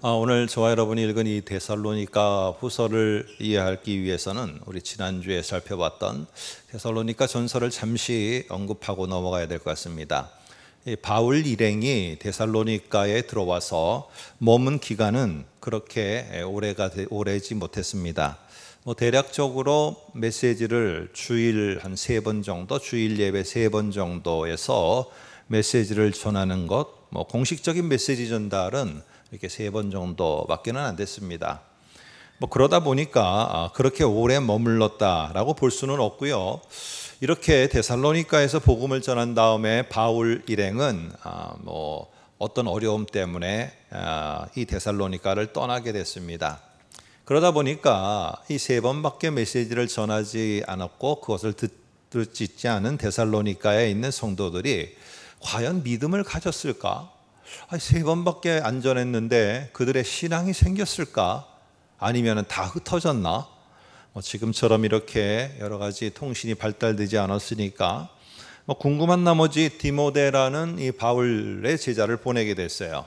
오늘 저와 여러분이 읽은 이 데살로니가 후서를 이해하기 위해서는 우리 지난주에 살펴봤던 데살로니가 전서를 잠시 언급하고 넘어가야 될 것 같습니다. 이 바울 일행이 데살로니가에 들어와서 머문 기간은 그렇게 오래지 못했습니다. 대략적으로 메시지를 주일 한 3번 정도, 주일 예배 3번 정도에서 메시지를 전하는 것, 공식적인 메시지 전달은 이렇게 3번 정도밖에는 안 됐습니다. 그러다 보니까 그렇게 오래 머물렀다라고 볼 수는 없고요. 이렇게 데살로니가에서 복음을 전한 다음에 바울 일행은 어떤 어려움 때문에 이 데살로니가를 떠나게 됐습니다. 그러다 보니까 이 3번밖에 메시지를 전하지 않았고 그것을 듣지 않은 데살로니가에 있는 성도들이 과연 믿음을 가졌을까? 3번밖에 안 전했는데 그들의 신앙이 생겼을까? 아니면 다 흩어졌나? 지금처럼 이렇게 여러 가지 통신이 발달되지 않았으니까 궁금한 나머지 디모데라는 이 바울의 제자를 보내게 됐어요.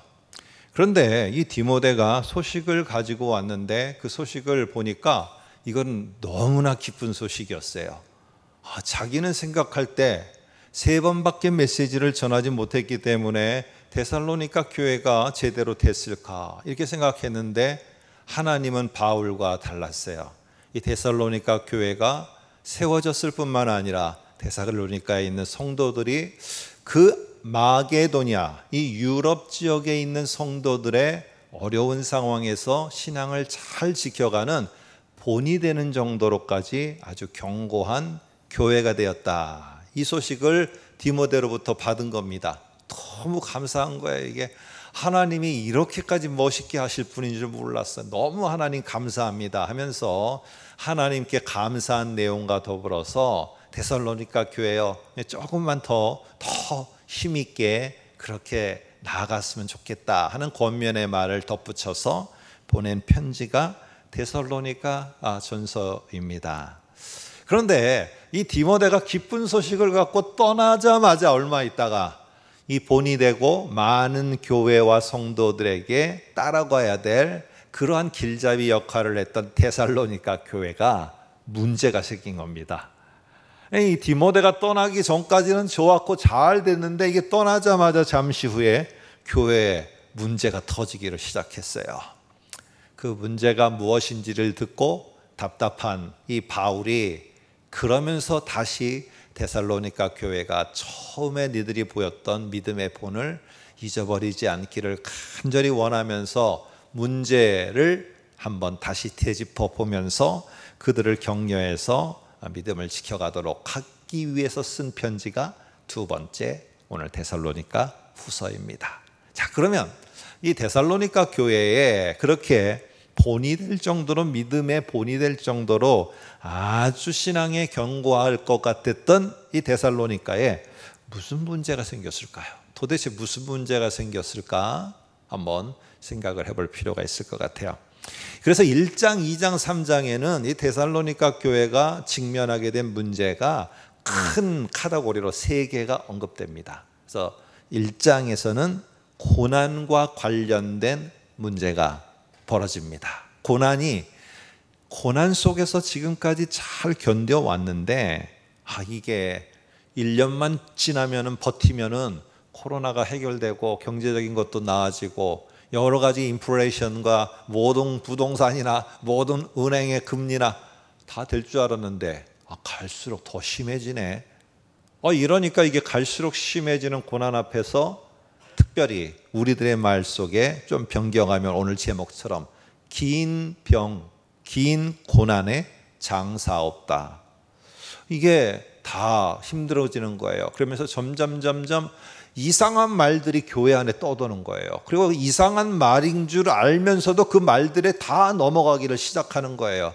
그런데 이 디모데가 소식을 가지고 왔는데 그 소식을 보니까 이건 너무나 기쁜 소식이었어요. 자기는 생각할 때 3번밖에 메시지를 전하지 못했기 때문에 데살로니가 교회가 제대로 됐을까 이렇게 생각했는데 하나님은 바울과 달랐어요. 이 데살로니가 교회가 세워졌을 뿐만 아니라 데살로니가에 있는 성도들이 그 마게도냐, 이 유럽 지역에 있는 성도들의 어려운 상황에서 신앙을 잘 지켜가는 본이 되는 정도로까지 아주 견고한 교회가 되었다. 이 소식을 디모데로부터 받은 겁니다. 너무 감사한 거예요. 이게 하나님이 이렇게까지 멋있게 하실 분인 줄 몰랐어요. 너무 하나님 감사합니다 하면서 하나님께 감사한 내용과 더불어서 데살로니가 교회여 조금만 더 힘있게 그렇게 나아갔으면 좋겠다 하는 권면의 말을 덧붙여서 보낸 편지가 데살로니가 전서입니다. 그런데 이 디모데가 기쁜 소식을 갖고 떠나자마자 얼마 있다가 이 본이 되고 많은 교회와 성도들에게 따라가야 될 그러한 길잡이 역할을 했던 데살로니가 교회가 문제가 생긴 겁니다. 이 디모데가 떠나기 전까지는 좋았고 잘 됐는데 이게 떠나자마자 잠시 후에 교회에 문제가 터지기를 시작했어요. 그 문제가 무엇인지를 듣고 답답한 이 바울이 그러면서 다시 데살로니가 교회가 처음에 니들이 보였던 믿음의 본을 잊어버리지 않기를 간절히 원하면서 문제를 한번 다시 되짚어 보면서 그들을 격려해서 믿음을 지켜가도록 하기 위해서 쓴 편지가 2번째 오늘 데살로니가 후서입니다. 자, 그러면 이 데살로니가 교회에 그렇게 본이 될 정도로 믿음의 본이 될 정도로 아주 신앙에 견고할 것 같았던 이 데살로니가에 무슨 문제가 생겼을까요? 도대체 무슨 문제가 생겼을까? 한번 생각을 해볼 필요가 있을 것 같아요. 그래서 1장, 2장, 3장에는 이 데살로니가 교회가 직면하게 된 문제가 큰 카테고리로 3개가 언급됩니다. 그래서 1장에서는 고난과 관련된 문제가 벌어집니다. 고난 속에서 지금까지 잘 견뎌왔는데 이게 1년만 지나면은 버티면은 코로나가 해결되고 경제적인 것도 나아지고 여러 가지 인플레이션과 모든 부동산이나 모든 은행의 금리나 다 될 줄 알았는데 갈수록 더 심해지네. 이러니까 이게 갈수록 심해지는 고난 앞에서 특별히 우리들의 말 속에 좀 변경하면 오늘 제목처럼 긴 고난에 장사 없다. 이게 다 힘들어지는 거예요. 그러면서 점점 이상한 말들이 교회 안에 떠도는 거예요. 그리고 이상한 말인 줄 알면서도 그 말들에 다 넘어가기를 시작하는 거예요.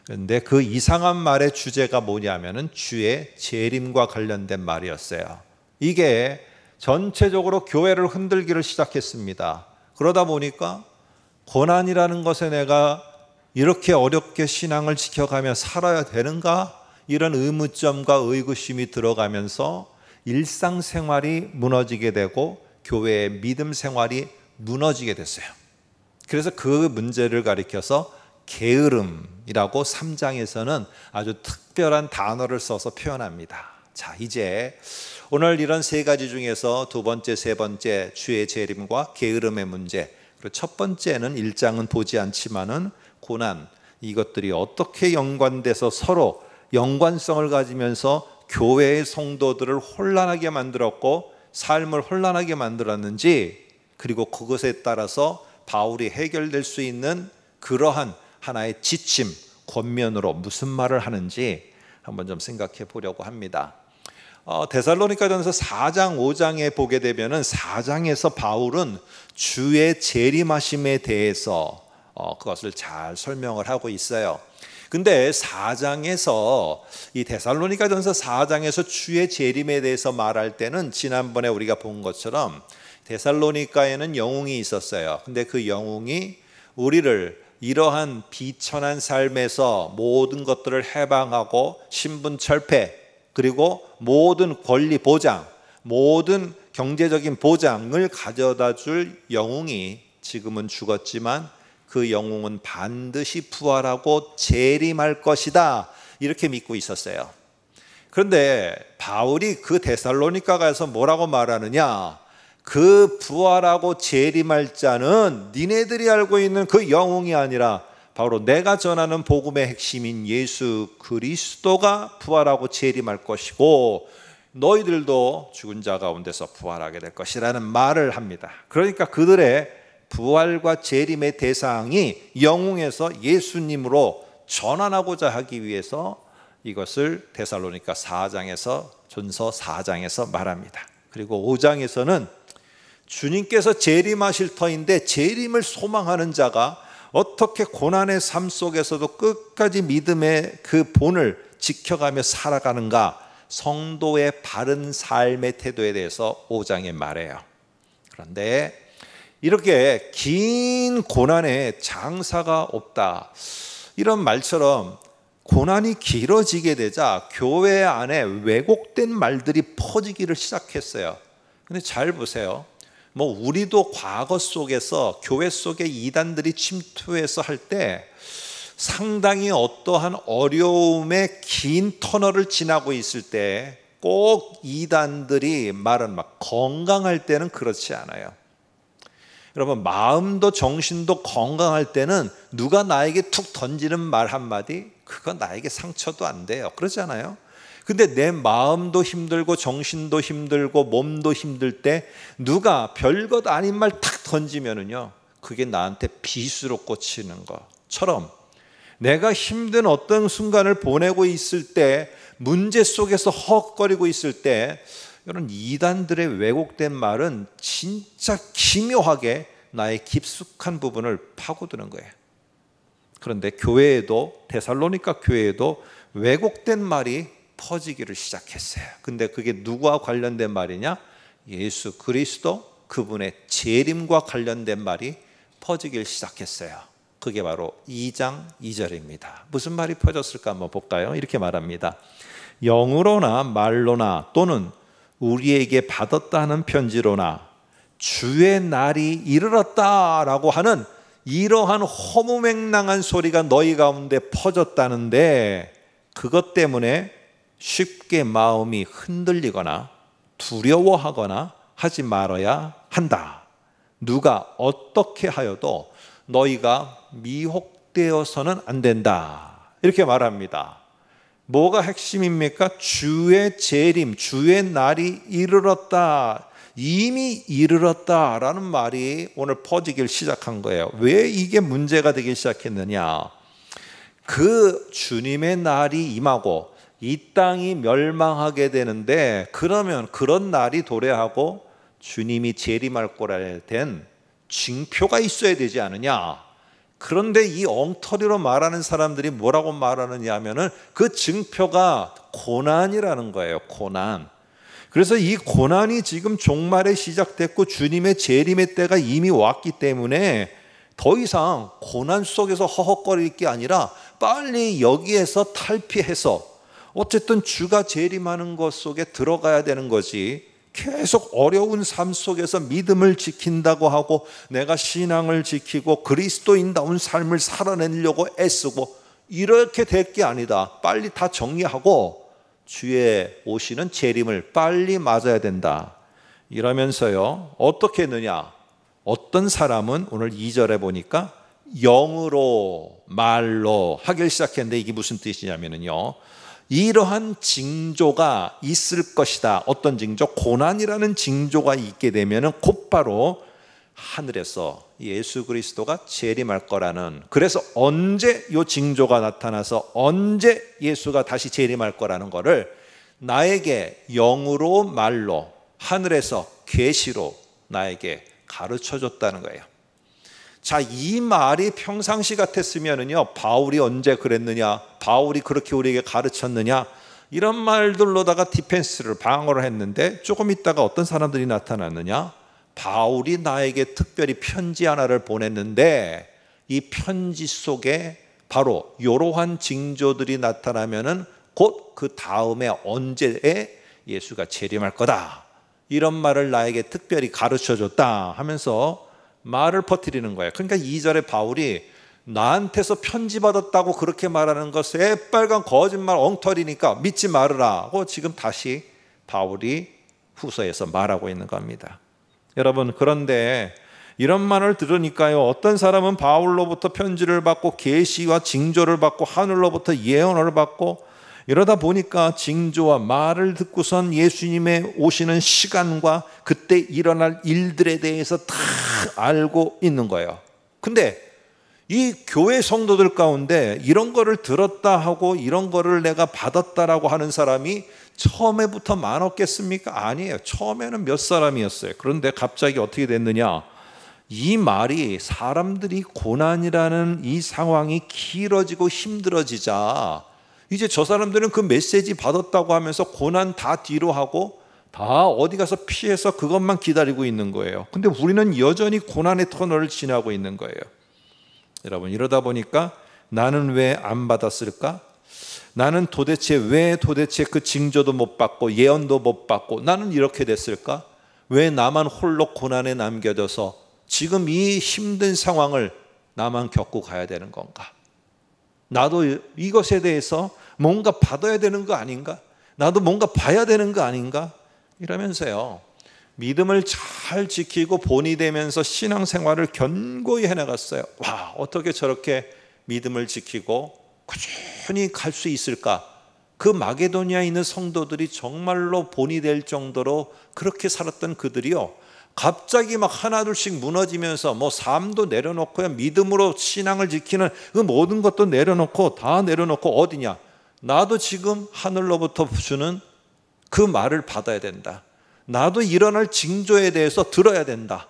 그런데 그 이상한 말의 주제가 뭐냐면은 주의 재림과 관련된 말이었어요. 이게 전체적으로 교회를 흔들기를 시작했습니다. 그러다 보니까 고난이라는 것에 내가 이렇게 어렵게 신앙을 지켜가며 살아야 되는가? 이런 의무점과 의구심이 들어가면서 일상생활이 무너지게 되고 교회의 믿음 생활이 무너지게 됐어요. 그래서 그 문제를 가리켜서 게으름이라고 3장에서는 아주 특별한 단어를 써서 표현합니다. 자, 이제 오늘 이런 세 가지 중에서 두 번째, 세 번째 주의 재림과 게으름의 문제, 그리고 첫 번째는 1장은 보지 않지만은 고난, 이것들이 어떻게 연관돼서 서로 연관성을 가지면서 교회의 성도들을 혼란하게 만들었고 삶을 혼란하게 만들었는지, 그리고 그것에 따라서 바울이 해결될 수 있는 그러한 하나의 지침, 권면으로 무슨 말을 하는지 한번 좀 생각해 보려고 합니다. 데살로니가전서 4장, 5장에 보게 되면은 4장에서 바울은 주의 재림하심에 대해서 그것을 잘 설명을 하고 있어요. 근데 4장에서 이 데살로니가전서 4장에서 주의 재림에 대해서 말할 때는 지난번에 우리가 본 것처럼 데살로니가에는 영웅이 있었어요. 근데 그 영웅이 우리를 이러한 비천한 삶에서 모든 것들을 해방하고 신분 철폐, 그리고 모든 권리 보장, 모든 경제적인 보장을 가져다 줄 영웅이 지금은 죽었지만 그 영웅은 반드시 부활하고 재림할 것이다, 이렇게 믿고 있었어요. 그런데 바울이 그 데살로니가 가서 뭐라고 말하느냐, 그 부활하고 재림할 자는 니네들이 알고 있는 그 영웅이 아니라 바로 내가 전하는 복음의 핵심인 예수 그리스도가 부활하고 재림할 것이고 너희들도 죽은 자 가운데서 부활하게 될 것이라는 말을 합니다. 그러니까 그들의 부활과 재림의 대상이 영웅에서 예수님으로 전환하고자 하기 위해서 이것을 데살로니가 4장에서 전서 4장에서 말합니다. 그리고 5장에서는 주님께서 재림하실 터인데 재림을 소망하는 자가 어떻게 고난의 삶 속에서도 끝까지 믿음의 그 본을 지켜가며 살아가는가, 성도의 바른 삶의 태도에 대해서 5장에 말해요. 그런데 이렇게 긴 고난에 장사가 없다, 이런 말처럼 고난이 길어지게 되자 교회 안에 왜곡된 말들이 퍼지기를 시작했어요. 근데 잘 보세요. 우리도 과거 속에서 교회 속에 이단들이 침투해서 할 때 상당히 어떠한 어려움의 긴 터널을 지나고 있을 때 꼭 이단들이 말은 막 건강할 때는 그렇지 않아요. 여러분, 마음도 정신도 건강할 때는 누가 나에게 툭 던지는 말 한마디, 그건 나에게 상처도 안 돼요. 그러지 않아요? 근데 내 마음도 힘들고 정신도 힘들고 몸도 힘들 때 누가 별것 아닌 말 탁 던지면은요, 그게 나한테 비수로 꽂히는 것처럼 내가 힘든 어떤 순간을 보내고 있을 때, 문제 속에서 헉거리고 있을 때 이런 이단들의 왜곡된 말은 진짜 기묘하게 나의 깊숙한 부분을 파고드는 거예요. 그런데 교회에도, 데살로니가 교회에도 왜곡된 말이 퍼지기를 시작했어요. 근데 그게 누구와 관련된 말이냐? 예수 그리스도, 그분의 재림과 관련된 말이 퍼지기 시작했어요. 그게 바로 2장 2절입니다. 무슨 말이 퍼졌을까 한번 볼까요? 이렇게 말합니다. 영으로나 말로나 또는 우리에게 받았다 하는 편지로나 주의 날이 이르렀다라고 하는 이러한 허무맹랑한 소리가 너희 가운데 퍼졌다는데, 그것 때문에 쉽게 마음이 흔들리거나 두려워하거나 하지 말아야 한다. 누가 어떻게 하여도 너희가 미혹되어서는 안 된다, 이렇게 말합니다. 뭐가 핵심입니까? 주의 재림, 주의 날이 이르렀다, 이미 이르렀다라는 말이 오늘 퍼지길 시작한 거예요. 왜 이게 문제가 되기 시작했느냐? 그 주님의 날이 임하고 이 땅이 멸망하게 되는데, 그러면 그런 날이 도래하고 주님이 재림할 거라 된 징표가 있어야 되지 않느냐? 그런데 이 엉터리로 말하는 사람들이 뭐라고 말하느냐 하면은 그 증표가 고난이라는 거예요. 고난. 그래서 이 고난이 지금 종말에 시작됐고 주님의 재림의 때가 이미 왔기 때문에 더 이상 고난 속에서 허헉거릴 게 아니라 빨리 여기에서 탈피해서 어쨌든 주가 재림하는 것 속에 들어가야 되는 거지, 계속 어려운 삶 속에서 믿음을 지킨다고 하고 내가 신앙을 지키고 그리스도인다운 삶을 살아내려고 애쓰고 이렇게 될 게 아니다. 빨리 다 정리하고 주의 오시는 재림을 빨리 맞아야 된다. 이러면서요, 어떻게 했느냐? 어떤 사람은 오늘 2절에 보니까 영으로 말로 하기 시작했는데 이게 무슨 뜻이냐면요, 이러한 징조가 있을 것이다. 어떤 징조? 고난이라는 징조가 있게 되면 곧바로 하늘에서 예수 그리스도가 재림할 거라는, 그래서 언제 이 징조가 나타나서 언제 예수가 다시 재림할 거라는 거를 나에게 영으로 말로 하늘에서 계시로 나에게 가르쳐 줬다는 거예요. 자, 이 말이 평상시 같았으면은요, 바울이 언제 그랬느냐, 바울이 그렇게 우리에게 가르쳤느냐, 이런 말들로다가 디펜스를 방어를 했는데, 조금 있다가 어떤 사람들이 나타났느냐, 바울이 나에게 특별히 편지 하나를 보냈는데 이 편지 속에 바로 이러한 징조들이 나타나면은 곧 그 다음에 언제에 예수가 재림할 거다, 이런 말을 나에게 특별히 가르쳐 줬다 하면서 말을 퍼뜨리는 거예요. 그러니까 2절에 바울이 나한테서 편지 받았다고 그렇게 말하는 것 새빨간 거짓말 엉터리니까 믿지 말으라 하고 지금 다시 바울이 후서에서 말하고 있는 겁니다. 여러분, 그런데 이런 말을 들으니까요, 어떤 사람은 바울로부터 편지를 받고 계시와 징조를 받고 하늘로부터 예언을 받고 이러다 보니까 징조와 말을 듣고선 예수님의 오시는 시간과 그때 일어날 일들에 대해서 다 알고 있는 거예요. 근데 이 교회 성도들 가운데 이런 거를 들었다 하고 이런 거를 내가 받았다라고 하는 사람이 처음에부터 많았겠습니까? 아니에요. 처음에는 몇 사람이었어요. 그런데 갑자기 어떻게 됐느냐, 이 말이 사람들이 고난이라는 이 상황이 길어지고 힘들어지자 이제 저 사람들은 그 메시지 받았다고 하면서 고난 다 뒤로 하고 다 어디 가서 피해서 그것만 기다리고 있는 거예요. 근데 우리는 여전히 고난의 터널을 지나고 있는 거예요. 여러분, 이러다 보니까 나는 왜 안 받았을까? 나는 왜 도대체 그 징조도 못 받고 예언도 못 받고 나는 이렇게 됐을까? 왜 나만 홀로 고난에 남겨져서 지금 이 힘든 상황을 나만 겪고 가야 되는 건가? 나도 이것에 대해서 뭔가 받아야 되는 거 아닌가? 나도 뭔가 봐야 되는 거 아닌가? 이러면서요, 믿음을 잘 지키고 본이 되면서 신앙생활을 견고히 해나갔어요. 와, 어떻게 저렇게 믿음을 지키고 꾸준히 갈 수 있을까? 그 마게도니아에 있는 성도들이 정말로 본이 될 정도로 그렇게 살았던 그들이요, 갑자기 막 하나둘씩 무너지면서 뭐 삶도 내려놓고요, 믿음으로 신앙을 지키는 그 모든 것도 내려놓고 다 내려놓고 어디냐, 나도 지금 하늘로부터 주는 그 말을 받아야 된다, 나도 일어날 징조에 대해서 들어야 된다,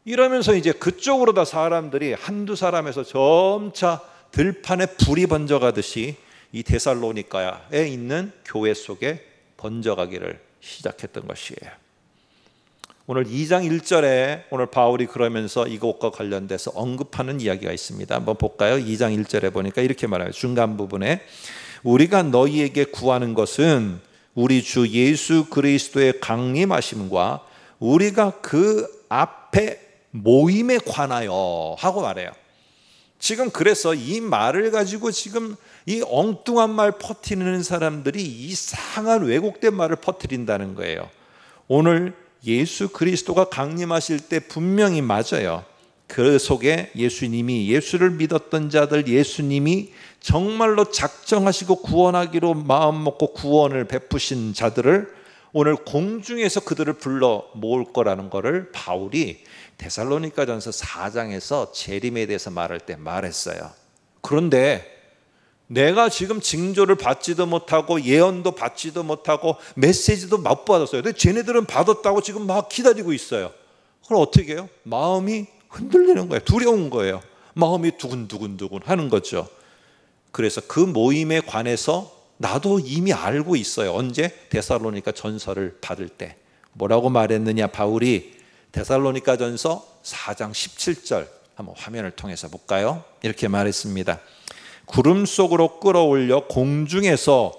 이러면서 이제 그쪽으로 다 사람들이 한두 사람에서 점차 들판에 불이 번져가듯이 이 데살로니가에 있는 교회 속에 번져가기를 시작했던 것이에요. 오늘 2장 1절에 오늘 바울이 그러면서 이것과 관련돼서 언급하는 이야기가 있습니다. 한번 볼까요? 2장 1절에 보니까 이렇게 말해요. 중간 부분에 우리가 너희에게 구하는 것은 우리 주 예수 그리스도의 강림하심과 우리가 그 앞에 모임에 관하여 하고 말해요. 지금 그래서 이 말을 가지고 지금 이 엉뚱한 말 퍼뜨리는 사람들이 이상한 왜곡된 말을 퍼뜨린다는 거예요. 오늘 예수 그리스도가 강림하실 때 분명히 맞아요. 그 속에 예수님이, 예수를 믿었던 자들, 예수님이 정말로 작정하시고 구원하기로 마음먹고 구원을 베푸신 자들을 오늘 공중에서 그들을 불러 모을 거라는 것을 바울이 데살로니가전서 4장에서 재림에 대해서 말할 때 말했어요. 그런데 내가 지금 징조를 받지도 못하고 예언도 받지도 못하고 메시지도 못 받았어요. 근데 쟤네들은 받았다고 지금 막 기다리고 있어요. 그럼 어떻게 해요? 마음이 흔들리는 거예요. 두려운 거예요. 마음이 두근두근 하는 거죠. 그래서 그 모임에 관해서 나도 이미 알고 있어요. 언제? 데살로니가 전서를 받을 때 뭐라고 말했느냐, 바울이 데살로니가 전서 4장 17절 한번 화면을 통해서 볼까요? 이렇게 말했습니다. 구름 속으로 끌어올려 공중에서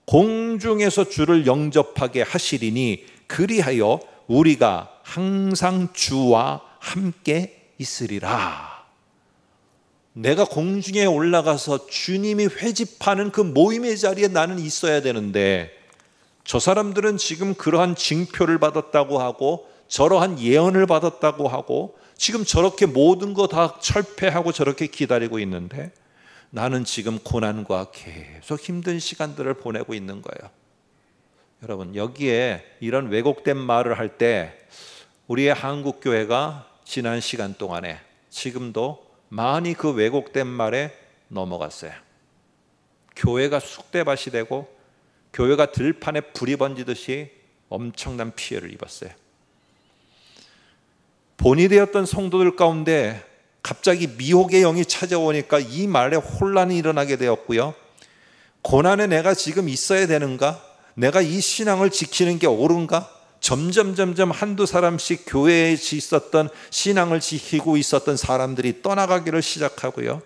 공중에서 주를 영접하게 하시리니 그리하여 우리가 항상 주와 함께 있으리라. 내가 공중에 올라가서 주님이 회집하는 그 모임의 자리에 나는 있어야 되는데, 저 사람들은 지금 그러한 징표를 받았다고 하고 저러한 예언을 받았다고 하고 지금 저렇게 모든 거 다 철폐하고 저렇게 기다리고 있는데, 나는 지금 고난과 계속 힘든 시간들을 보내고 있는 거예요. 여러분, 여기에 이런 왜곡된 말을 할 때 우리의 한국교회가 지난 시간 동안에 지금도 많이 그 왜곡된 말에 넘어갔어요. 교회가 쑥대밭이 되고 교회가 들판에 불이 번지듯이 엄청난 피해를 입었어요. 본이 되었던 성도들 가운데 갑자기 미혹의 영이 찾아오니까 이 말에 혼란이 일어나게 되었고요. 고난에 내가 지금 있어야 되는가? 내가 이 신앙을 지키는 게 옳은가? 점점 한두 사람씩 교회에 있었던 신앙을 지키고 있었던 사람들이 떠나가기를 시작하고요.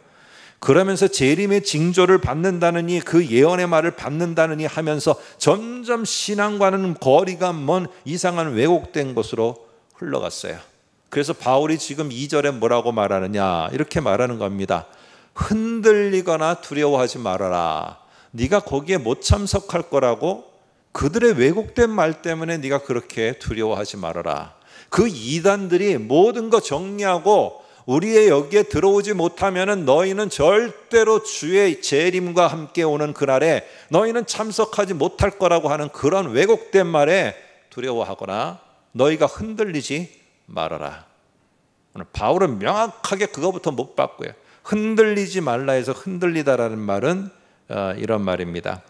그러면서 재림의 징조를 받는다느니 그 예언의 말을 받는다느니 하면서 점점 신앙과는 거리가 먼 이상한 왜곡된 것으로 흘러갔어요. 그래서 바울이 지금 2절에 뭐라고 말하느냐, 이렇게 말하는 겁니다. 흔들리거나 두려워하지 말아라. 네가 거기에 못 참석할 거라고 그들의 왜곡된 말 때문에 네가 그렇게 두려워하지 말아라. 그 이단들이 모든 거 정리하고 우리의 여기에 들어오지 못하면은 너희는 절대로 주의 재림과 함께 오는 그날에 너희는 참석하지 못할 거라고 하는 그런 왜곡된 말에 두려워하거나 너희가 흔들리지 말아라. 오늘 바울은 명확하게 그거부터 못 봤고요. 흔들리지 말라 해서 흔들리다라는 말은 이런 말입니다.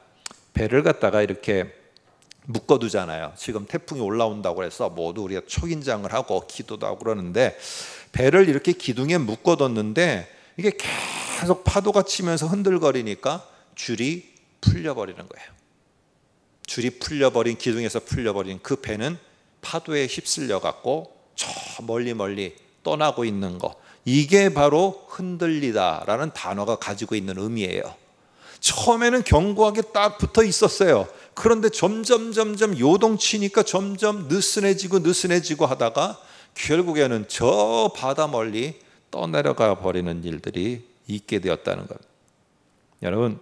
배를 갖다가 이렇게 묶어두잖아요. 지금 태풍이 올라온다고 해서 모두 우리가 초긴장을 하고 기도도 하고 그러는데, 배를 이렇게 기둥에 묶어뒀는데 이게 계속 파도가 치면서 흔들거리니까 줄이 풀려버리는 거예요. 줄이 풀려버린, 기둥에서 풀려버린 그 배는 파도에 휩쓸려 갖고 저 멀리 떠나고 있는 거, 이게 바로 흔들리다라는 단어가 가지고 있는 의미예요. 처음에는 견고하게 딱 붙어 있었어요. 그런데 점점 요동치니까 점점 느슨해지고 하다가 결국에는 저 바다 멀리 떠내려가 버리는 일들이 있게 되었다는 겁니다. 여러분,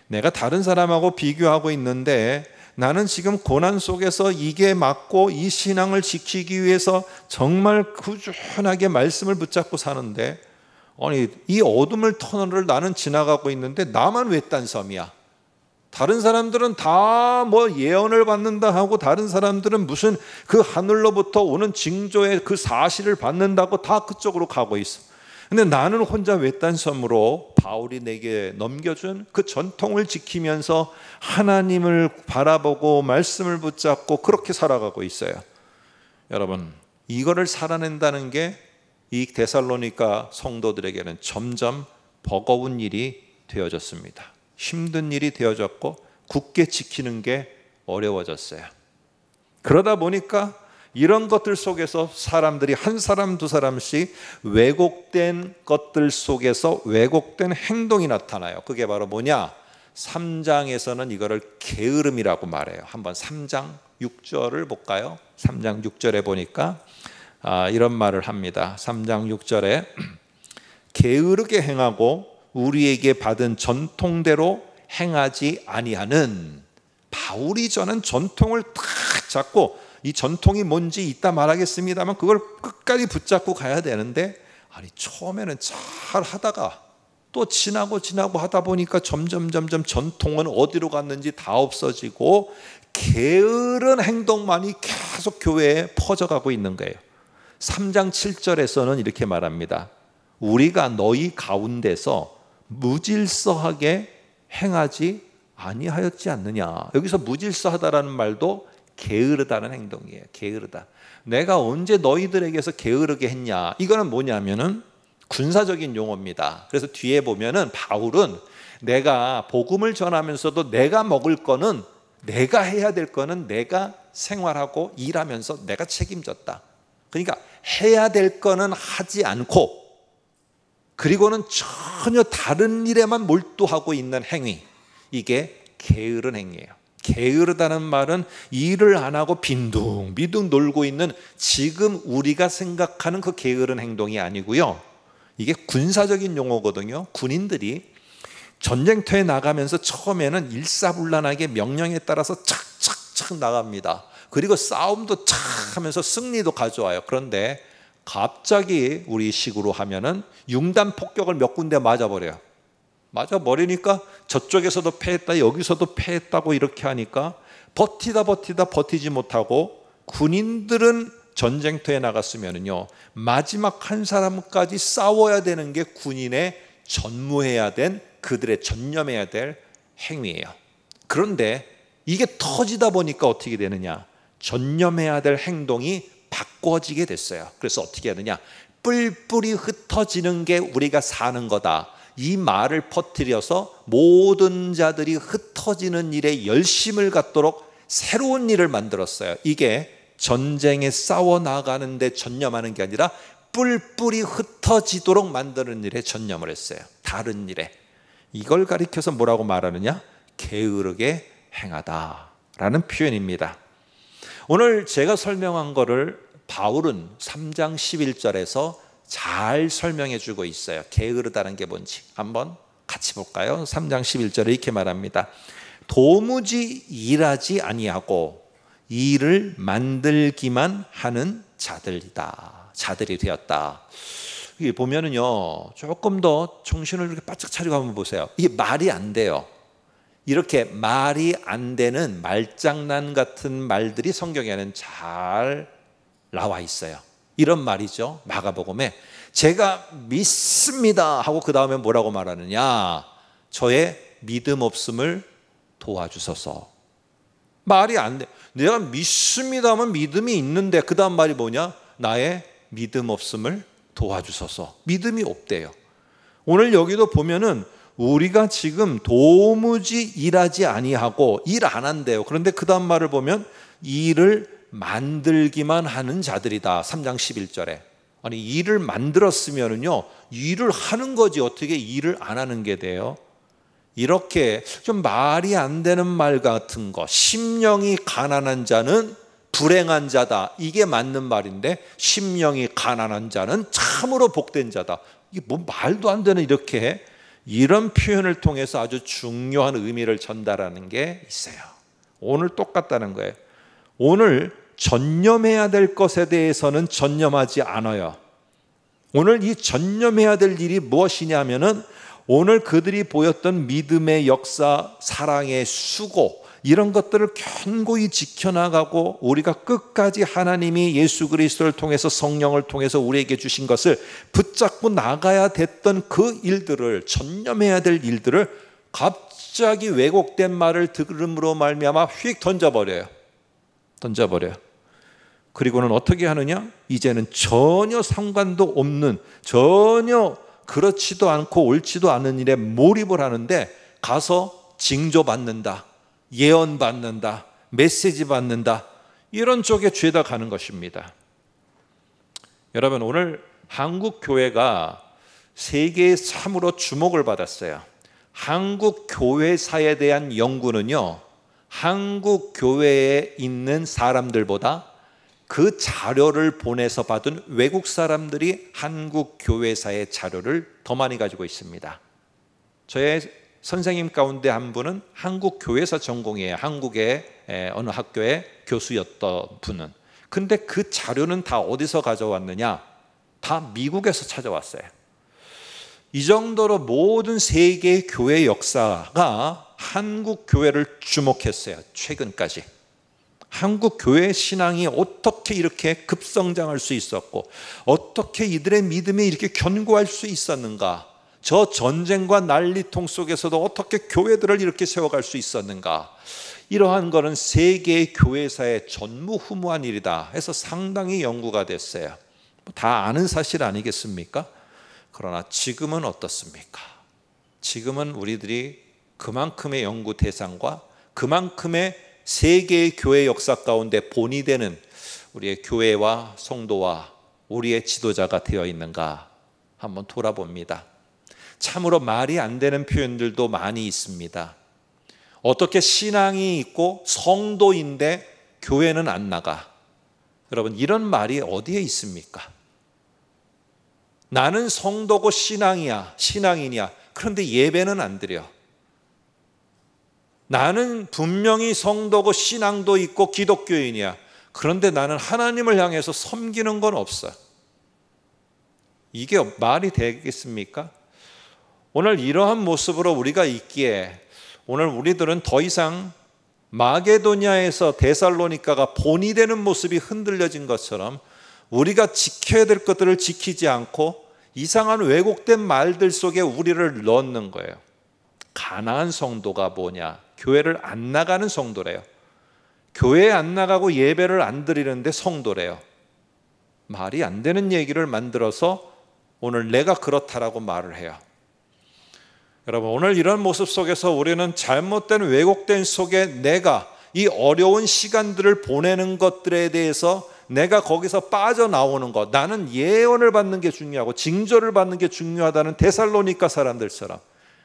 내가 다른 사람하고 비교하고 있는데 나는 지금 고난 속에서 이게 맞고 이 신앙을 지키기 위해서 정말 꾸준하게 말씀을 붙잡고 사는데, 아니 이 어둠을 터널을 나는 지나가고 있는데 나만 왜 딴섬이야? 다른 사람들은 다 뭐 예언을 받는다 하고, 다른 사람들은 무슨 그 하늘로부터 오는 징조의 그 사실을 받는다고 다 그쪽으로 가고 있어. 근데 나는 혼자 외딴섬으로 바울이 내게 넘겨준 그 전통을 지키면서 하나님을 바라보고 말씀을 붙잡고 그렇게 살아가고 있어요. 여러분, 이거를 살아낸다는 게 이 데살로니가 성도들에게는 점점 버거운 일이 되어졌습니다. 힘든 일이 되어졌고 굳게 지키는 게 어려워졌어요. 그러다 보니까 이런 것들 속에서 사람들이 한 사람 두 사람씩 왜곡된 것들 속에서 왜곡된 행동이 나타나요. 그게 바로 뭐냐? 3장에서는 이거를 게으름이라고 말해요. 한번 3장 6절을 볼까요? 3장 6절에 보니까 이런 말을 합니다. 3장 6절에 게으르게 행하고 우리에게 받은 전통대로 행하지 아니하는, 바울이 저는 전통을 탁 잡고 이 전통이 뭔지 이따 말하겠습니다만 그걸 끝까지 붙잡고 가야 되는데, 아니 처음에는 잘 하다가 또 지나고 하다 보니까 점점 전통은 어디로 갔는지 다 없어지고 게으른 행동만이 계속 교회에 퍼져가고 있는 거예요. 3장 7절에서는 이렇게 말합니다. 우리가 너희 가운데서 무질서하게 행하지 아니하였지 않느냐. 여기서 무질서하다라는 말도 게으르다는 행동이에요. 게으르다. 내가 언제 너희들에게서 게으르게 했냐. 이거는 뭐냐면은 군사적인 용어입니다. 그래서 뒤에 보면은 바울은 내가 복음을 전하면서도 내가 먹을 거는, 내가 해야 될 거는 내가 생활하고 일하면서 내가 책임졌다. 그러니까 해야 될 거는 하지 않고 그리고는 전혀 다른 일에만 몰두하고 있는 행위, 이게 게으른 행위예요. 게으르다는 말은 일을 안 하고 빈둥비둥 놀고 있는 지금 우리가 생각하는 그 게으른 행동이 아니고요. 이게 군사적인 용어거든요. 군인들이 전쟁터에 나가면서 처음에는 일사불란하게 명령에 따라서 착착착 나갑니다. 그리고 싸움도 착 하면서 승리도 가져와요. 그런데 갑자기 우리 식으로 하면은 융단 폭격을 몇 군데 맞아버려요. 맞아버리니까 저쪽에서도 패했다, 여기서도 패했다고 이렇게 하니까 버티다 버티지 못하고, 군인들은 전쟁터에 나갔으면은요, 마지막 한 사람까지 싸워야 되는 게 군인의 전무해야 된, 그들의 전념해야 될 행위예요. 그런데 이게 터지다 보니까 어떻게 되느냐? 전념해야 될 행동이 바꿔지게 됐어요. 그래서 어떻게 하느냐? 뿔뿔이 흩어지는 게 우리가 사는 거다. 이 말을 퍼뜨려서 모든 자들이 흩어지는 일에 열심을 갖도록 새로운 일을 만들었어요. 이게 전쟁에 싸워 나가는데 전념하는 게 아니라 뿔뿔이 흩어지도록 만드는 일에 전념을 했어요. 다른 일에. 이걸 가리켜서 뭐라고 말하느냐? 게으르게 행하다라는 표현입니다. 오늘 제가 설명한 거를 바울은 3장 11절에서 잘 설명해 주고 있어요. 게으르다는 게 뭔지 한번 같이 볼까요? 3장 11절에 이렇게 말합니다. 도무지 일하지 아니하고 일을 만들기만 하는 자들이 되었다. 이게 보면은요, 조금 더 정신을 이렇게 바짝 차리고 한번 보세요. 이게 말이 안 돼요. 이렇게 말이 안 되는 말장난 같은 말들이 성경에는 잘 나와 있어요. 이런 말이죠. 마가복음에 제가 믿습니다 하고 그 다음에 뭐라고 말하느냐? 저의 믿음 없음을 도와주소서. 말이 안 돼. 내가 믿습니다 하면 믿음이 있는데 그 다음 말이 뭐냐? 나의 믿음 없음을 도와주소서. 믿음이 없대요. 오늘 여기도 보면은 우리가 지금 도무지 일하지 아니하고 일 안 한대요. 그런데 그 다음 말을 보면 일을 만들기만 하는 자들이다. 3장 11절에. 아니, 일을 만들었으면은요, 일을 하는 거지 어떻게 일을 안 하는 게 돼요? 이렇게 좀 말이 안 되는 말 같은 거, 심령이 가난한 자는 불행한 자다, 이게 맞는 말인데 심령이 가난한 자는 참으로 복된 자다, 이게 뭐 말도 안 되는 이렇게 이런 표현을 통해서 아주 중요한 의미를 전달하는 게 있어요. 오늘 똑같다는 거예요. 오늘 전념해야 될 것에 대해서는 전념하지 않아요. 오늘 이 전념해야 될 일이 무엇이냐면은 오늘 그들이 보였던 믿음의 역사, 사랑의 수고, 이런 것들을 견고히 지켜나가고 우리가 끝까지 하나님이 예수 그리스도를 통해서 성령을 통해서 우리에게 주신 것을 붙잡고 나가야 됐던 그 일들을, 전념해야 될 일들을 갑자기 왜곡된 말을 들음으로 말미암아 휙 던져버려요. 그리고는 어떻게 하느냐? 이제는 전혀 상관도 없는, 전혀 그렇지도 않고 옳지도 않은 일에 몰입을 하는데 가서 징조받는다, 예언받는다, 메시지 받는다, 이런 쪽에 죄다 가는 것입니다. 여러분, 오늘 한국 교회가 세계에 참으로 주목을 받았어요. 한국 교회사에 대한 연구는요, 한국 교회에 있는 사람들보다 그 자료를 보내서 받은 외국 사람들이 한국 교회사의 자료를 더 많이 가지고 있습니다. 저의 선생님 가운데 한 분은 한국 교회사 전공이에요. 한국의 어느 학교의 교수였던 분은. 근데 그 자료는 다 어디서 가져왔느냐? 다 미국에서 찾아왔어요. 이 정도로 모든 세계의 교회 역사가 한국 교회를 주목했어요. 최근까지. 한국 교회 신앙이 어떻게 이렇게 급성장할 수 있었고, 어떻게 이들의 믿음이 이렇게 견고할 수 있었는가, 저 전쟁과 난리통 속에서도 어떻게 교회들을 이렇게 세워갈 수 있었는가, 이러한 것은 세계의 교회사의 전무후무한 일이다 해서 상당히 연구가 됐어요. 다 아는 사실 아니겠습니까? 그러나 지금은 어떻습니까? 지금은 우리들이 그만큼의 연구 대상과 그만큼의 세계의 교회 역사 가운데 본이 되는 우리의 교회와 성도와 우리의 지도자가 되어 있는가 한번 돌아봅니다. 참으로 말이 안 되는 표현들도 많이 있습니다. 어떻게 신앙이 있고 성도인데 교회는 안 나가? 여러분, 이런 말이 어디에 있습니까? 나는 성도고 신앙인이야. 그런데 예배는 안 드려. 나는 분명히 성도고 신앙도 있고 기독교인이야. 그런데 나는 하나님을 향해서 섬기는 건 없어요. 이게 말이 되겠습니까? 오늘 이러한 모습으로 우리가 있기에 오늘 우리들은 더 이상 마게도냐에서 데살로니가가 본이 되는 모습이 흔들려진 것처럼 우리가 지켜야 될 것들을 지키지 않고 이상한 왜곡된 말들 속에 우리를 넣는 거예요. 가난한 성도가 뭐냐? 교회를 안 나가는 성도래요. 교회에 안 나가고 예배를 안 드리는데 성도래요. 말이 안 되는 얘기를 만들어서 오늘 내가 그렇다라고 말을 해요. 여러분, 오늘 이런 모습 속에서 우리는 잘못된 왜곡된 속에 내가 이 어려운 시간들을 보내는 것들에 대해서 내가 거기서 빠져나오는 것, 나는 예언을 받는 게 중요하고 징조를 받는 게 중요하다는 데살로니가 사람들처럼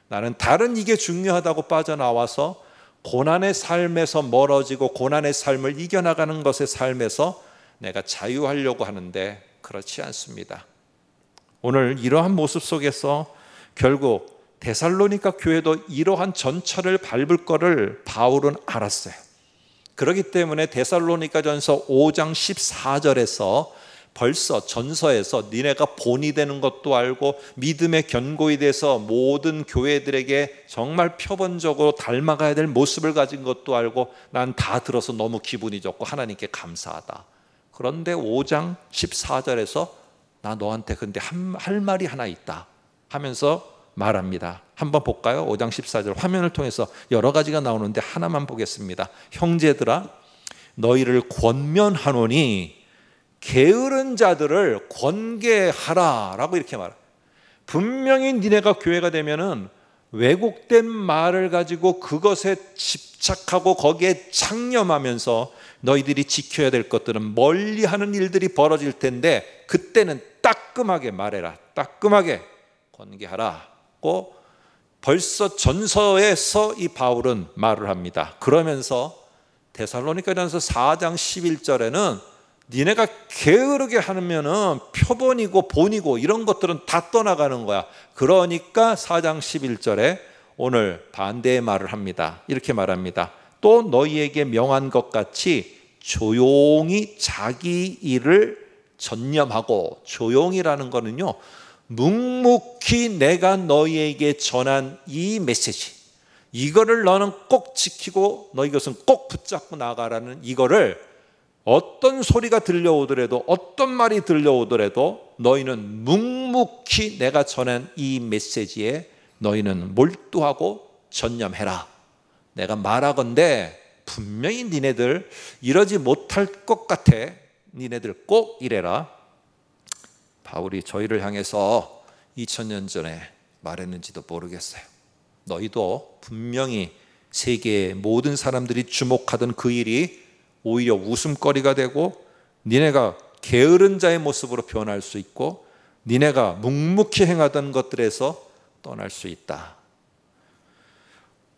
나는 다른 이게 중요하다고 빠져나와서 고난의 삶에서 멀어지고 고난의 삶을 이겨나가는 것의 삶에서 내가 자유하려고 하는데 그렇지 않습니다. 오늘 이러한 모습 속에서 결국 데살로니가 교회도 이러한 전철을 밟을 거를 바울은 알았어요. 그렇기 때문에 데살로니가전서 5장 14절에서 벌써 전서에서 니네가 본이 되는 것도 알고 믿음의 견고히 돼서 모든 교회들에게 정말 표본적으로 닮아가야 될 모습을 가진 것도 알고 난 다 들어서 너무 기분이 좋고 하나님께 감사하다. 그런데 5장 14절에서 나 너한테 근데 할 말이 하나 있다 하면서 말합니다. 한번 볼까요? 5장 14절 화면을 통해서 여러 가지가 나오는데 하나만 보겠습니다. 형제들아, 너희를 권면하노니 게으른 자들을 권계하라 라고 이렇게 말해요. 분명히 니네가 교회가 되면은 왜곡된 말을 가지고 그것에 집착하고 거기에 창념하면서 너희들이 지켜야 될 것들은 멀리하는 일들이 벌어질 텐데 그때는 따끔하게 말해라. 따끔하게 권계하라. 벌써 전서에서 이 바울은 말을 합니다. 그러면서 데살로니가전서 4장 11절에는 니네가 게으르게 하면은 표본이고 본이고 이런 것들은 다 떠나가는 거야. 그러니까 4장 11절에 오늘 반대의 말을 합니다. 이렇게 말합니다. 또 너희에게 명한 것 같이 조용히 자기 일을 전념하고, 조용히라는 거는요, 묵묵히 내가 너희에게 전한 이 메시지, 이거를 너는 꼭 지키고 너 이것은 꼭 붙잡고 나가라는 이거를 어떤 소리가 들려오더라도 어떤 말이 들려오더라도 너희는 묵묵히 내가 전한 이 메시지에 너희는 몰두하고 전념해라. 내가 말하건대 분명히 니네들 이러지 못할 것 같아. 니네들 꼭 이래라. 바울이 저희를 향해서 2000년 전에 말했는지도 모르겠어요. 너희도 분명히 세계의 모든 사람들이 주목하던 그 일이 오히려 웃음거리가 되고 니네가 게으른 자의 모습으로 변할 수 있고 니네가 묵묵히 행하던 것들에서 떠날 수 있다.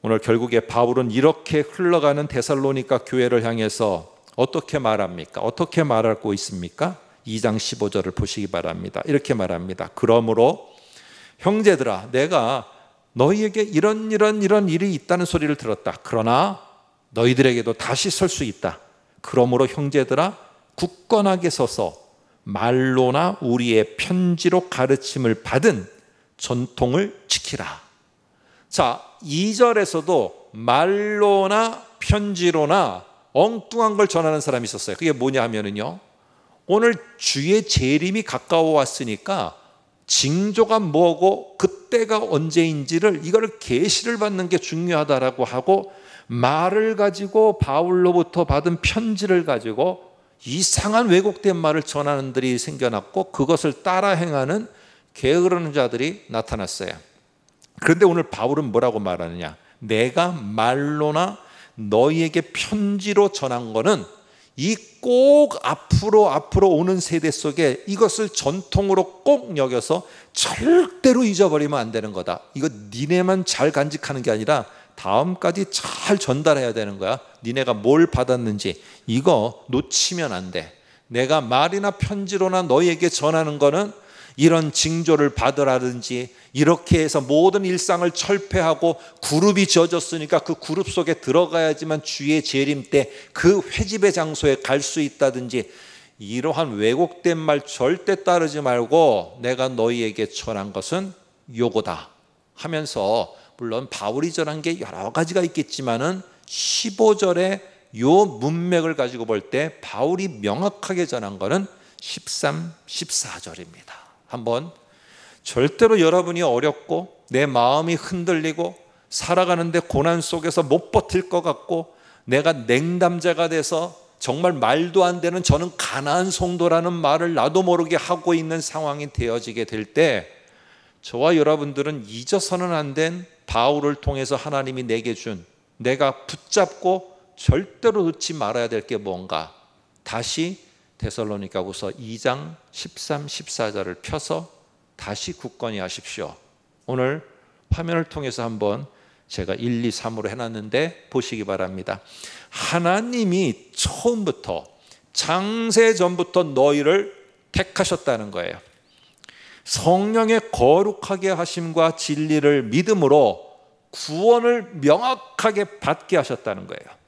오늘 결국에 바울은 이렇게 흘러가는 데살로니가 교회를 향해서 어떻게 말합니까? 어떻게 말하고 있습니까? 2장 15절을 보시기 바랍니다. 이렇게 말합니다. 그러므로 형제들아, 내가 너희에게 이런 일이 있다는 소리를 들었다. 그러나 너희들에게도 다시 설 수 있다. 그러므로 형제들아, 굳건하게 서서 말로나 우리의 편지로 가르침을 받은 전통을 지키라. 자, 2절에서도 말로나 편지로나 엉뚱한 걸 전하는 사람이 있었어요. 그게 뭐냐 하면은요, 오늘 주의 재림이 가까워 왔으니까 징조가 뭐고 그때가 언제인지를 이걸 계시를 받는 게 중요하다라고 하고, 말을 가지고 바울로부터 받은 편지를 가지고 이상한 왜곡된 말을 전하는 들이 생겨났고 그것을 따라 행하는 게으른 자들이 나타났어요. 그런데 오늘 바울은 뭐라고 말하느냐? 내가 말로나 너희에게 편지로 전한 거는 이 꼭 앞으로 오는 세대 속에 이것을 전통으로 꼭 여겨서 절대로 잊어버리면 안 되는 거다. 이거 니네만 잘 간직하는 게 아니라 다음까지 잘 전달해야 되는 거야. 니네가 뭘 받았는지 이거 놓치면 안 돼. 내가 말이나 편지로나 너희에게 전하는 거는 이런 징조를 받으라든지 이렇게 해서 모든 일상을 철폐하고 그룹이 지어졌으니까 그 그룹 속에 들어가야지만 주의 재림 때 그 회집의 장소에 갈 수 있다든지 이러한 왜곡된 말 절대 따르지 말고 내가 너희에게 전한 것은 요거다 하면서, 물론 바울이 전한 게 여러 가지가 있겠지만은 15절에 요 문맥을 가지고 볼 때 바울이 명확하게 전한 거는 13, 14절입니다. 한번 절대로 여러분이 어렵고 내 마음이 흔들리고 살아가는데 고난 속에서 못 버틸 것 같고 내가 냉담자가 돼서 정말 말도 안 되는 저는 가난한 성도라는 말을 나도 모르게 하고 있는 상황이 되어지게 될 때 저와 여러분들은 잊어서는 안 된 바울을 통해서 하나님이 내게 준, 내가 붙잡고 절대로 놓지 말아야 될 게 뭔가, 다시 데살로니가후서 2장 13, 14절을 펴서 다시 굳건히 하십시오. 오늘 화면을 통해서 한번 제가 1, 2, 3으로 해놨는데 보시기 바랍니다. 하나님이 처음부터 창세전부터 너희를 택하셨다는 거예요. 성령의 거룩하게 하심과 진리를 믿음으로 구원을 명확하게 받게 하셨다는 거예요.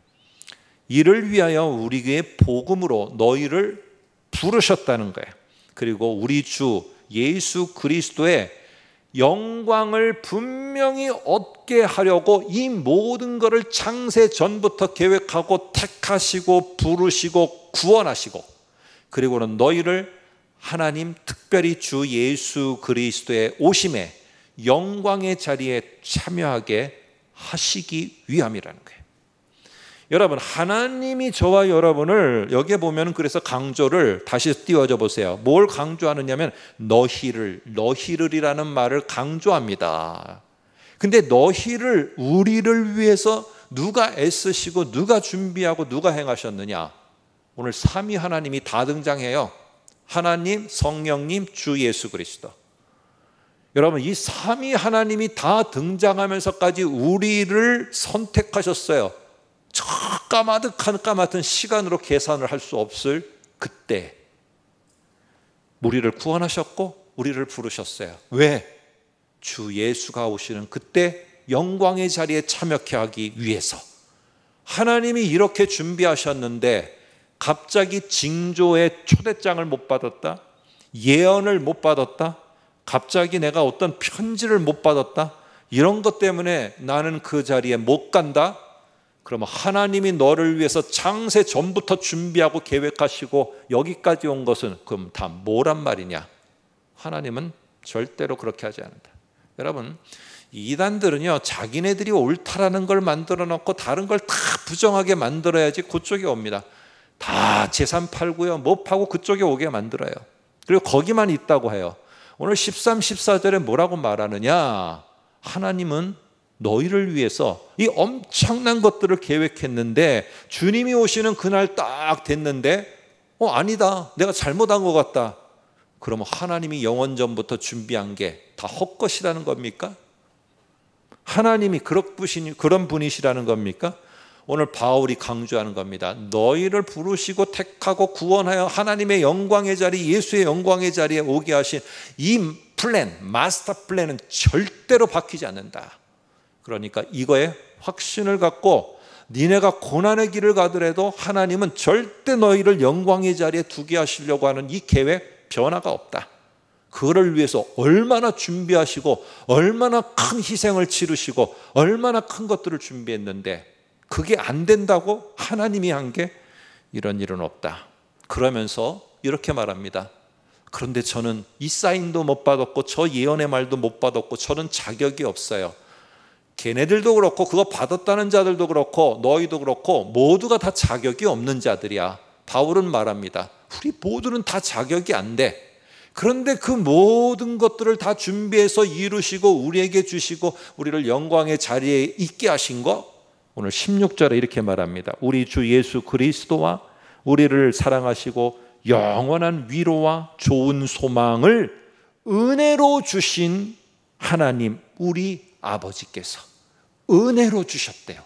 이를 위하여 우리 교회 복음으로 너희를 부르셨다는 거예요. 그리고 우리 주 예수 그리스도의 영광을 분명히 얻게 하려고 이 모든 것을 창세 전부터 계획하고 택하시고 부르시고 구원하시고, 그리고는 너희를 하나님 특별히 주 예수 그리스도의 오심에 영광의 자리에 참여하게 하시기 위함이라는 거예요. 여러분, 하나님이 저와 여러분을 여기에 보면 그래서 강조를 다시 띄워줘 보세요. 뭘 강조하느냐면 너희를이라는 말을 강조합니다. 근데 너희를, 우리를 위해서 누가 애쓰시고 누가 준비하고 누가 행하셨느냐? 오늘 삼위 하나님이 다 등장해요. 하나님, 성령님, 주 예수 그리스도. 여러분, 이 삼위 하나님이 다 등장하면서까지 우리를 선택하셨어요. 저 까마득한 시간으로 계산을 할 수 없을 그때 우리를 구원하셨고 우리를 부르셨어요. 왜? 주 예수가 오시는 그때 영광의 자리에 참여케 하기 위해서. 하나님이 이렇게 준비하셨는데 갑자기 징조의 초대장을 못 받았다, 예언을 못 받았다, 갑자기 내가 어떤 편지를 못 받았다, 이런 것 때문에 나는 그 자리에 못 간다? 그러면 하나님이 너를 위해서 창세 전부터 준비하고 계획하시고 여기까지 온 것은 그럼 다 뭐란 말이냐? 하나님은 절대로 그렇게 하지 않는다. 여러분, 이단들은요, 자기네들이 옳다라는 걸 만들어 놓고 다른 걸 다 부정하게 만들어야지 그쪽에 옵니다. 다 재산 팔고요, 뭐 파고 그쪽에 오게 만들어요. 그리고 거기만 있다고 해요. 오늘 13, 14절에 뭐라고 말하느냐? 하나님은 너희를 위해서 이 엄청난 것들을 계획했는데 주님이 오시는 그날 딱 됐는데 아니다, 내가 잘못한 것 같다. 그러면 하나님이 영원전부터 준비한 게 다 헛것이라는 겁니까? 하나님이 그런 분이시라는 겁니까? 오늘 바울이 강조하는 겁니다. 너희를 부르시고 택하고 구원하여 하나님의 영광의 자리, 예수의 영광의 자리에 오게 하신 이 플랜, 마스터 플랜은 절대로 바뀌지 않는다. 그러니까 이거에 확신을 갖고 니네가 고난의 길을 가더라도 하나님은 절대 너희를 영광의 자리에 두게 하시려고 하는 이 계획 변화가 없다. 그거를 위해서 얼마나 준비하시고 얼마나 큰 희생을 치르시고 얼마나 큰 것들을 준비했는데 그게 안 된다고 하나님이 한 게 이런 일은 없다. 그러면서 이렇게 말합니다. 그런데 저는 이 사인도 못 받았고 저 예언의 말도 못 받았고 저는 자격이 없어요. 걔네들도 그렇고 그거 받았다는 자들도 그렇고 너희도 그렇고 모두가 다 자격이 없는 자들이야. 바울은 말합니다. 우리 모두는 다 자격이 안 돼. 그런데 그 모든 것들을 다 준비해서 이루시고 우리에게 주시고 우리를 영광의 자리에 있게 하신 거, 오늘 16절에 이렇게 말합니다. 우리 주 예수 그리스도와 우리를 사랑하시고 영원한 위로와 좋은 소망을 은혜로 주신 하나님 우리 아버지께서, 은혜로 주셨대요.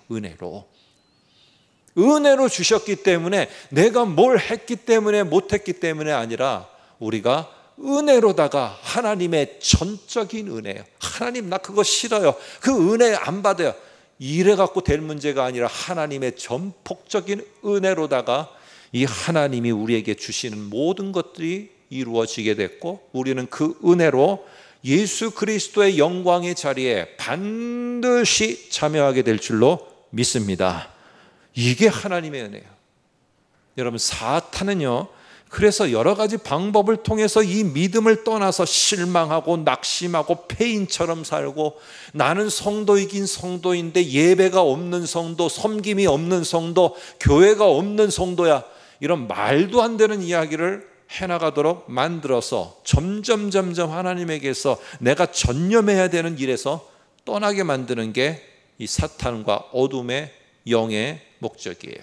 은혜로 주셨기 때문에 내가 뭘 했기 때문에 못했기 때문에 아니라 우리가 은혜로다가 하나님의 전적인 은혜예요. 하나님 나 그거 싫어요. 그 은혜 안 받아요. 이래 갖고 될 문제가 아니라 하나님의 전폭적인 은혜로다가 이 하나님이 우리에게 주시는 모든 것들이 이루어지게 됐고 우리는 그 은혜로 예수 그리스도의 영광의 자리에 반드시 참여하게 될 줄로 믿습니다. 이게 하나님의 은혜예요. 여러분 사탄은요 그래서 여러 가지 방법을 통해서 이 믿음을 떠나서 실망하고 낙심하고 폐인처럼 살고 나는 성도이긴 성도인데 예배가 없는 성도, 섬김이 없는 성도, 교회가 없는 성도야 이런 말도 안 되는 이야기를 해나가도록 만들어서 점점 하나님에게서 내가 전념해야 되는 일에서 떠나게 만드는 게 이 사탄과 어둠의 영의 목적이에요.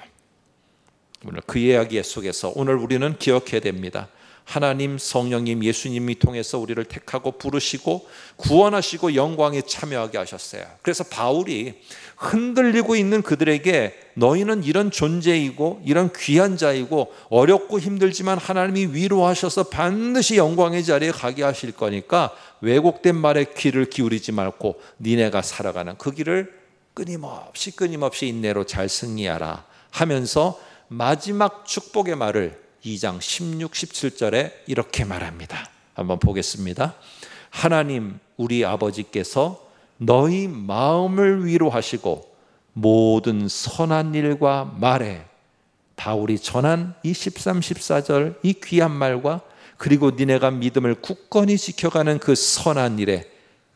오늘 그 이야기 속에서 오늘 우리는 기억해야 됩니다. 하나님 성령님 예수님이 통해서 우리를 택하고 부르시고 구원하시고 영광에 참여하게 하셨어요. 그래서 바울이 흔들리고 있는 그들에게 너희는 이런 존재이고 이런 귀한 자이고 어렵고 힘들지만 하나님이 위로하셔서 반드시 영광의 자리에 가게 하실 거니까 왜곡된 말에 귀를 기울이지 말고 니네가 살아가는 그 길을 끊임없이 인내로 잘 승리하라 하면서 마지막 축복의 말을 2장 16, 17절에 이렇게 말합니다. 한번 보겠습니다. 하나님 우리 아버지께서 너희 마음을 위로하시고 모든 선한 일과 말에 바울이 전한 이 13, 14절 이 귀한 말과 그리고 니네가 믿음을 굳건히 지켜가는 그 선한 일에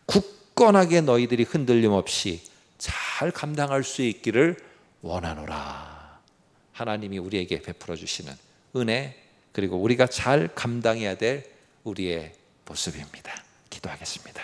굳건하게 너희들이 흔들림 없이 잘 감당할 수 있기를 원하노라. 하나님이 우리에게 베풀어 주시는 은혜 그리고 우리가 잘 감당해야 될 우리의 모습입니다. 기도하겠습니다.